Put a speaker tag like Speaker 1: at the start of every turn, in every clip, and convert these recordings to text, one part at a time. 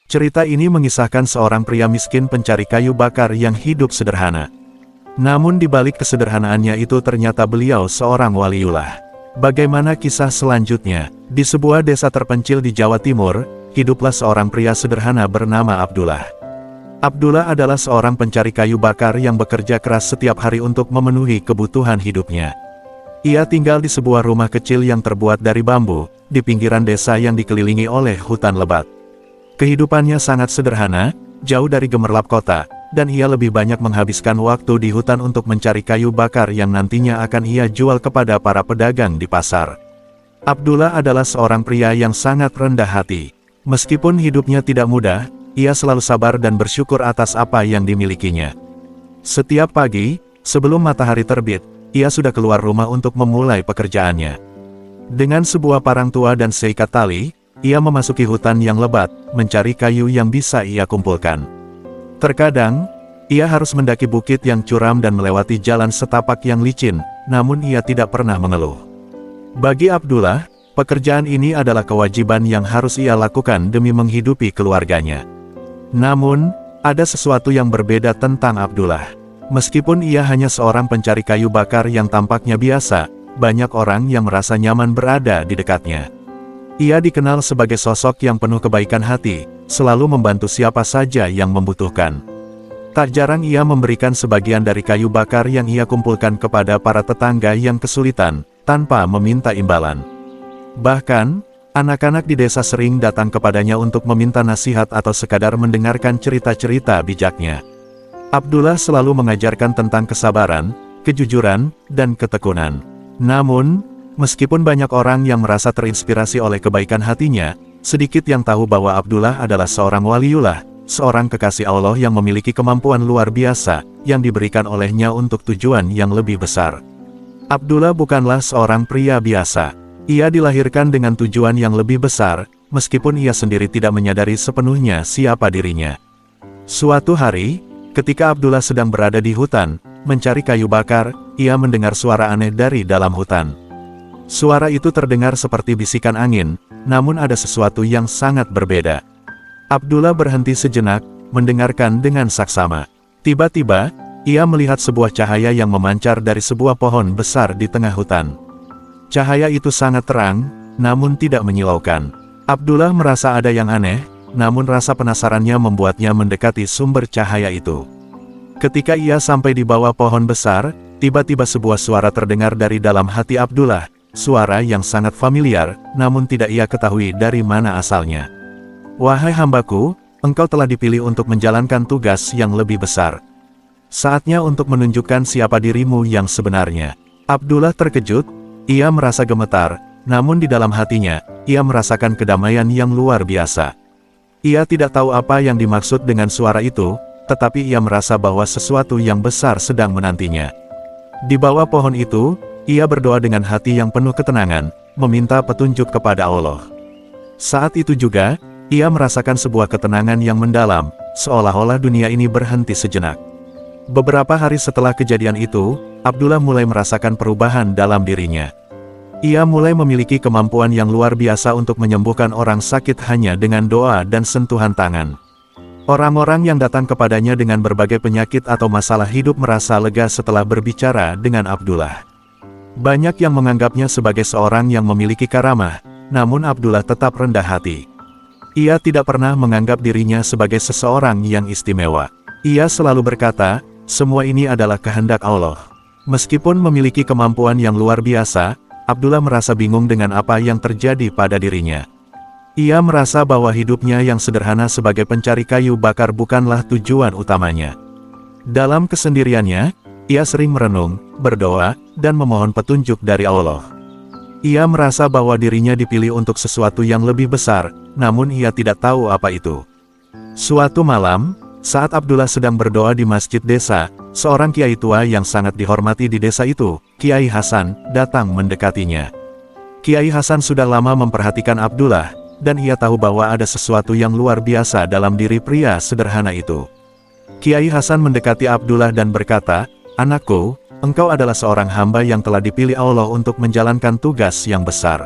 Speaker 1: Cerita ini mengisahkan seorang pria miskin pencari kayu bakar yang hidup sederhana. Namun di balik kesederhanaannya itu ternyata beliau seorang waliullah. Bagaimana kisah selanjutnya? Di sebuah desa terpencil di Jawa Timur, hiduplah seorang pria sederhana bernama Abdullah. Abdullah adalah seorang pencari kayu bakar yang bekerja keras setiap hari untuk memenuhi kebutuhan hidupnya. Ia tinggal di sebuah rumah kecil yang terbuat dari bambu, di pinggiran desa yang dikelilingi oleh hutan lebat. Kehidupannya sangat sederhana, jauh dari gemerlap kota, dan ia lebih banyak menghabiskan waktu di hutan untuk mencari kayu bakar yang nantinya akan ia jual kepada para pedagang di pasar. Abdullah adalah seorang pria yang sangat rendah hati. Meskipun hidupnya tidak mudah, ia selalu sabar dan bersyukur atas apa yang dimilikinya. Setiap pagi, sebelum matahari terbit, ia sudah keluar rumah untuk memulai pekerjaannya. Dengan sebuah parang tua dan seikat tali, ia memasuki hutan yang lebat, mencari kayu yang bisa ia kumpulkan. Terkadang, ia harus mendaki bukit yang curam dan melewati jalan setapak yang licin, namun ia tidak pernah mengeluh. Bagi Abdullah, pekerjaan ini adalah kewajiban yang harus ia lakukan demi menghidupi keluarganya. Namun, ada sesuatu yang berbeda tentang Abdullah. Meskipun ia hanya seorang pencari kayu bakar yang tampaknya biasa, banyak orang yang merasa nyaman berada di dekatnya. Ia dikenal sebagai sosok yang penuh kebaikan hati, selalu membantu siapa saja yang membutuhkan. Tak jarang ia memberikan sebagian dari kayu bakar yang ia kumpulkan kepada para tetangga yang kesulitan, tanpa meminta imbalan. Bahkan, anak-anak di desa sering datang kepadanya untuk meminta nasihat atau sekadar mendengarkan cerita-cerita bijaknya. Abdullah selalu mengajarkan tentang kesabaran, kejujuran, dan ketekunan. Namun, meskipun banyak orang yang merasa terinspirasi oleh kebaikan hatinya, sedikit yang tahu bahwa Abdullah adalah seorang waliullah, seorang kekasih Allah yang memiliki kemampuan luar biasa, yang diberikan olehnya untuk tujuan yang lebih besar. Abdullah bukanlah seorang pria biasa. Ia dilahirkan dengan tujuan yang lebih besar, meskipun ia sendiri tidak menyadari sepenuhnya siapa dirinya. Suatu hari, ketika Abdullah sedang berada di hutan, mencari kayu bakar, ia mendengar suara aneh dari dalam hutan. Suara itu terdengar seperti bisikan angin, namun ada sesuatu yang sangat berbeda. Abdullah berhenti sejenak, mendengarkan dengan saksama. Tiba-tiba, ia melihat sebuah cahaya yang memancar dari sebuah pohon besar di tengah hutan. Cahaya itu sangat terang, namun tidak menyilaukan. Abdullah merasa ada yang aneh, namun rasa penasarannya membuatnya mendekati sumber cahaya itu. Ketika ia sampai di bawah pohon besar, tiba-tiba sebuah suara terdengar dari dalam hati Abdullah, suara yang sangat familiar, namun tidak ia ketahui dari mana asalnya. "Wahai hambaku, engkau telah dipilih untuk menjalankan tugas yang lebih besar. Saatnya untuk menunjukkan siapa dirimu yang sebenarnya." Abdullah terkejut, ia merasa gemetar, namun di dalam hatinya, ia merasakan kedamaian yang luar biasa. Ia tidak tahu apa yang dimaksud dengan suara itu, tetapi ia merasa bahwa sesuatu yang besar sedang menantinya. Di bawah pohon itu, ia berdoa dengan hati yang penuh ketenangan, meminta petunjuk kepada Allah. Saat itu juga, ia merasakan sebuah ketenangan yang mendalam, seolah-olah dunia ini berhenti sejenak. Beberapa hari setelah kejadian itu, Abdullah mulai merasakan perubahan dalam dirinya. Ia mulai memiliki kemampuan yang luar biasa untuk menyembuhkan orang sakit hanya dengan doa dan sentuhan tangan. Orang-orang yang datang kepadanya dengan berbagai penyakit atau masalah hidup merasa lega setelah berbicara dengan Abdullah. Banyak yang menganggapnya sebagai seorang yang memiliki karamah, namun Abdullah tetap rendah hati. Ia tidak pernah menganggap dirinya sebagai seseorang yang istimewa. Ia selalu berkata, "Semua ini adalah kehendak Allah." Meskipun memiliki kemampuan yang luar biasa, Abdullah merasa bingung dengan apa yang terjadi pada dirinya. Ia merasa bahwa hidupnya yang sederhana sebagai pencari kayu bakar bukanlah tujuan utamanya. Dalam kesendiriannya, ia sering merenung, berdoa, dan memohon petunjuk dari Allah. Ia merasa bahwa dirinya dipilih untuk sesuatu yang lebih besar, namun ia tidak tahu apa itu. Suatu malam, saat Abdullah sedang berdoa di masjid desa, seorang kiai tua yang sangat dihormati di desa itu, Kiai Hasan, datang mendekatinya. Kiai Hasan sudah lama memperhatikan Abdullah, dan ia tahu bahwa ada sesuatu yang luar biasa dalam diri pria sederhana itu. Kiai Hasan mendekati Abdullah dan berkata, "Anakku, engkau adalah seorang hamba yang telah dipilih Allah untuk menjalankan tugas yang besar.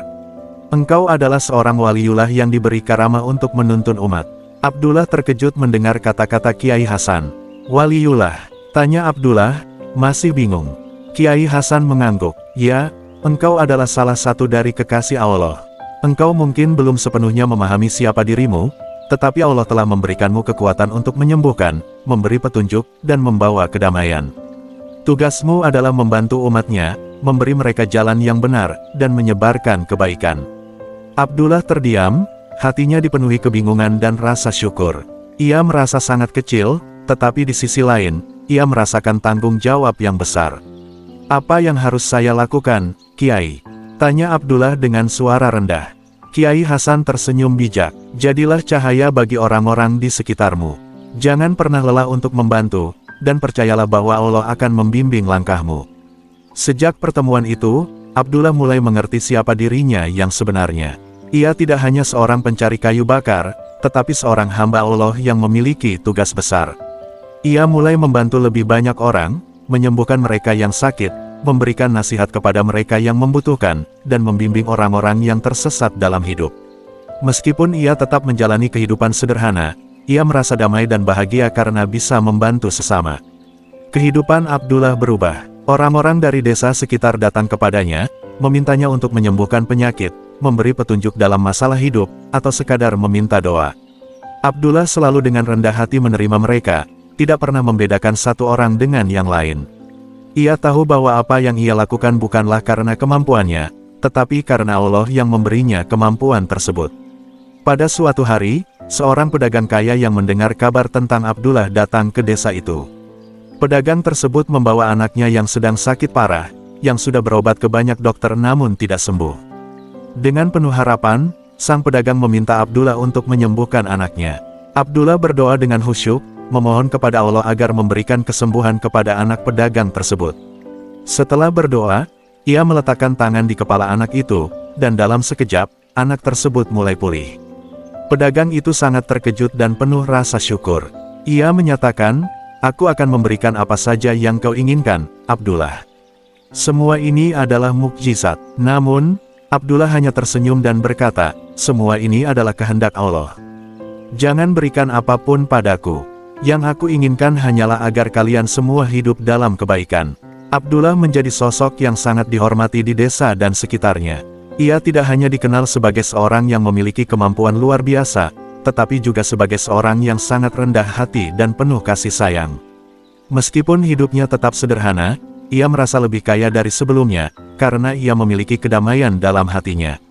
Speaker 1: Engkau adalah seorang waliullah yang diberi karamah untuk menuntun umat. Abdullah terkejut mendengar kata-kata Kiai Hasan. "Waliullah?" tanya Abdullah, masih bingung. Kiai Hasan mengangguk. "Ya, engkau adalah salah satu dari kekasih Allah. Engkau mungkin belum sepenuhnya memahami siapa dirimu, tetapi Allah telah memberikanmu kekuatan untuk menyembuhkan, memberi petunjuk, dan membawa kedamaian. Tugasmu adalah membantu umatnya, memberi mereka jalan yang benar, dan menyebarkan kebaikan." Abdullah terdiam, hatinya dipenuhi kebingungan dan rasa syukur. Ia merasa sangat kecil, tetapi di sisi lain, ia merasakan tanggung jawab yang besar. "Apa yang harus saya lakukan, Kiai?" tanya Abdullah dengan suara rendah. Kiai Hasan tersenyum bijak. "Jadilah cahaya bagi orang-orang di sekitarmu. Jangan pernah lelah untuk membantu, dan percayalah bahwa Allah akan membimbing langkahmu." Sejak pertemuan itu, Abdullah mulai mengerti siapa dirinya yang sebenarnya. Ia tidak hanya seorang pencari kayu bakar, tetapi seorang hamba Allah yang memiliki tugas besar. Ia mulai membantu lebih banyak orang, menyembuhkan mereka yang sakit, memberikan nasihat kepada mereka yang membutuhkan, dan membimbing orang-orang yang tersesat dalam hidup. Meskipun ia tetap menjalani kehidupan sederhana, ia merasa damai dan bahagia karena bisa membantu sesama. Kehidupan Abdullah berubah. Orang-orang dari desa sekitar datang kepadanya, memintanya untuk menyembuhkan penyakit, memberi petunjuk dalam masalah hidup, atau sekadar meminta doa. Abdullah selalu dengan rendah hati menerima mereka, tidak pernah membedakan satu orang dengan yang lain. Ia tahu bahwa apa yang ia lakukan bukanlah karena kemampuannya, tetapi karena Allah yang memberinya kemampuan tersebut. Pada suatu hari, seorang pedagang kaya yang mendengar kabar tentang Abdullah datang ke desa itu. Pedagang tersebut membawa anaknya yang sedang sakit parah, yang sudah berobat ke banyak dokter namun tidak sembuh. Dengan penuh harapan, sang pedagang meminta Abdullah untuk menyembuhkan anaknya. Abdullah berdoa dengan khusyuk, memohon kepada Allah agar memberikan kesembuhan kepada anak pedagang tersebut. Setelah berdoa, ia meletakkan tangan di kepala anak itu, dan dalam sekejap, anak tersebut mulai pulih. Pedagang itu sangat terkejut dan penuh rasa syukur. Ia menyatakan, "Aku akan memberikan apa saja yang kau inginkan, Abdullah. Semua ini adalah mukjizat." Namun, Abdullah hanya tersenyum dan berkata, "Semua ini adalah kehendak Allah. Jangan berikan apapun padaku. Yang aku inginkan hanyalah agar kalian semua hidup dalam kebaikan." Abdullah menjadi sosok yang sangat dihormati di desa dan sekitarnya. Ia tidak hanya dikenal sebagai seorang yang memiliki kemampuan luar biasa, tetapi juga sebagai seorang yang sangat rendah hati dan penuh kasih sayang. Meskipun hidupnya tetap sederhana, ia merasa lebih kaya dari sebelumnya, karena ia memiliki kedamaian dalam hatinya.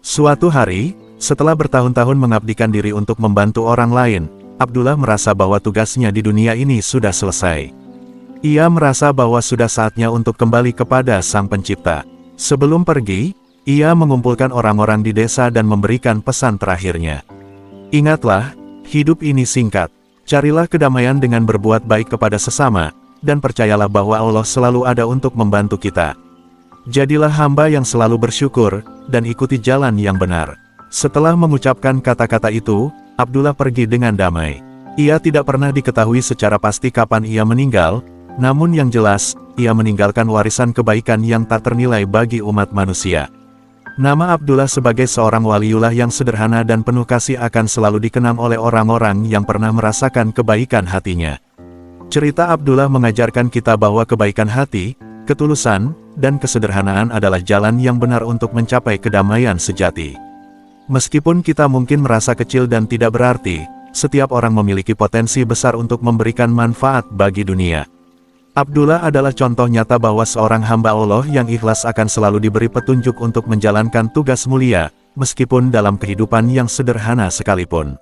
Speaker 1: Suatu hari, setelah bertahun-tahun mengabdikan diri untuk membantu orang lain, Abdullah merasa bahwa tugasnya di dunia ini sudah selesai. Ia merasa bahwa sudah saatnya untuk kembali kepada Sang Pencipta. Sebelum pergi, ia mengumpulkan orang-orang di desa dan memberikan pesan terakhirnya. "Ingatlah, hidup ini singkat. Carilah kedamaian dengan berbuat baik kepada sesama, dan percayalah bahwa Allah selalu ada untuk membantu kita. Jadilah hamba yang selalu bersyukur, dan ikuti jalan yang benar." Setelah mengucapkan kata-kata itu, Abdullah pergi dengan damai. Ia tidak pernah diketahui secara pasti kapan ia meninggal, namun yang jelas, ia meninggalkan warisan kebaikan yang tak ternilai bagi umat manusia. Nama Abdullah sebagai seorang waliullah yang sederhana dan penuh kasih akan selalu dikenang oleh orang-orang yang pernah merasakan kebaikan hatinya. Cerita Abdullah mengajarkan kita bahwa kebaikan hati, ketulusan, dan kesederhanaan adalah jalan yang benar untuk mencapai kedamaian sejati. Meskipun kita mungkin merasa kecil dan tidak berarti, setiap orang memiliki potensi besar untuk memberikan manfaat bagi dunia. Abdullah adalah contoh nyata bahwa seorang hamba Allah yang ikhlas akan selalu diberi petunjuk untuk menjalankan tugas mulia, meskipun dalam kehidupan yang sederhana sekalipun.